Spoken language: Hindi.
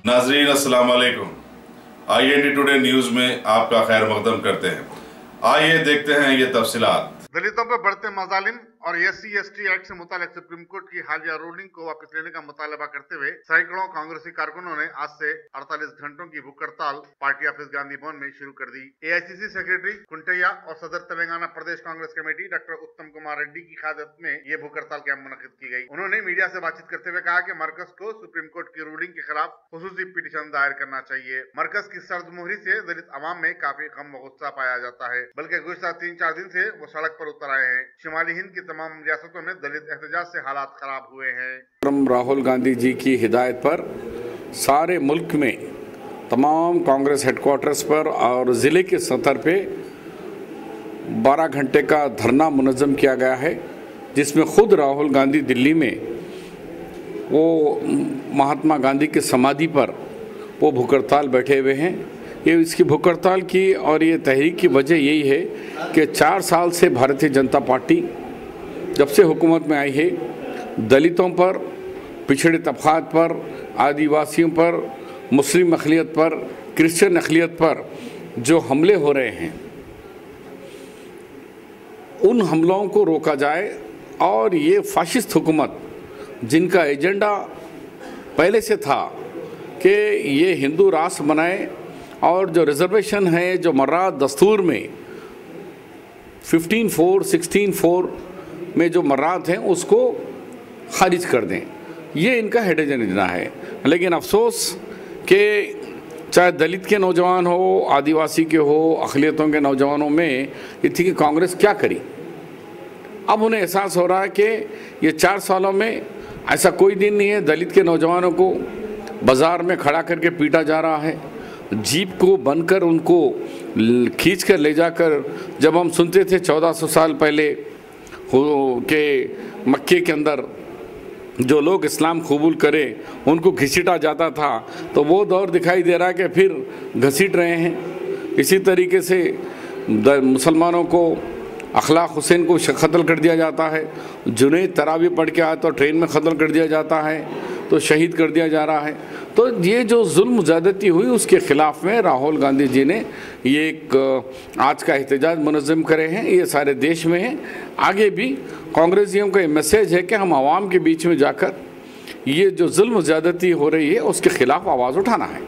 नाजरीन अस्सलाम वालेकुम। IND टुडे न्यूज में आपका खैर मकदम करते हैं। आइए देखते हैं ये तफसीलात। दलितों पर बढ़ते मजालिम और SC/ST एक्ट से मुतालिक सुप्रीम कोर्ट की हालिया रूलिंग को वापस लेने का मुतालबा करते हुए सैकड़ों कांग्रेसी कारकुनों ने आज से 48 घंटों की भूख हड़ताल पार्टी ऑफिस गांधी भवन में शुरू कर दी। AICC सेक्रेटरी कुंटैया और सदर तेलंगाना प्रदेश कांग्रेस कमेटी डॉक्टर उत्तम कुमार रेड्डी की क़यादत में ये भूख हड़ताल कैंप मुनक़िद की गई। उन्होंने मीडिया से बातचीत करते हुए कहा कि मरकज को सुप्रीम कोर्ट की रूलिंग के खिलाफ खुसूसी पिटीशन दायर करना चाहिए। मरकज की सर्द मुहरी से दलित अवाम में काफी गम व गुस्सा पाया जाता है, बल्कि गुज़श्ता 3-4 दिन से वो सड़क पर उतर आए हैं। शिमाली हिंद की तमाम रियासतों में दलित एहतजाज से हालात खराब हुए हैं। राहुल गांधी जी की हिदायत पर सारे मुल्क में तमाम कांग्रेस हेडक्वार्टर्स पर और ज़िले के सतर पे 12 घंटे का धरना मुनज़्ज़म किया गया है, जिसमें खुद राहुल गांधी दिल्ली में वो महात्मा गांधी के समाधि पर वो भूख हड़ताल बैठे हुए हैं। ये इसकी भूख हड़ताल की और ये तहरीक की वजह यही है कि 4 साल से भारतीय जनता पार्टी जब से हुकूमत में आई है, दलितों पर, पिछड़े तबक़ात पर, आदिवासियों पर, मुस्लिम अक़लियत पर, क्रिश्चियन अक़लियत पर जो हमले हो रहे हैं, उन हमलों को रोका जाए और ये फाशिस्ट हुकूमत जिनका एजेंडा पहले से था कि ये हिंदू राष्ट्र बनाए और जो रिजर्वेशन है, जो मर्रा दस्तूर में 15(4), 16(4) में जो मर्रात हैं उसको खारिज कर दें, ये इनका हेड एजेंडा है। लेकिन अफसोस कि चाहे दलित के नौजवान हो, आदिवासी के हो, अक़लियतों के नौजवानों में ये थी कि कांग्रेस क्या करी। अब उन्हें एहसास हो रहा है कि ये 4 सालों में ऐसा कोई दिन नहीं है दलित के नौजवानों को बाज़ार में खड़ा करके पीटा जा रहा है, जीप को बनकर उनको खींच कर ले जाकर, जब हम सुनते थे 1400 साल पहले के मक्के के अंदर जो लोग इस्लाम कबूल करें उनको घसीटा जाता था, तो वो दौर दिखाई दे रहा है कि फिर घसीट रहे हैं। इसी तरीके से मुसलमानों को अखलाक हुसैन को कत्ल कर दिया जाता है, जुनैद तरावी पढ़ के आया तो ट्रेन में कत्ल कर दिया जाता है, तो शहीद कर दिया जा रहा है। तो ये जो जुल्म ज़्यादती हुई उसके ख़िलाफ़ में राहुल गांधी जी ने ये एक आज का एहतजाज मुनज़्ज़म करे हैं, ये सारे देश में है। आगे भी कांग्रेसियों का ये मैसेज है कि हम आवाम के बीच में जाकर ये जो जुल्म ज़्यादती हो रही है उसके ख़िलाफ़ आवाज़ उठाना है।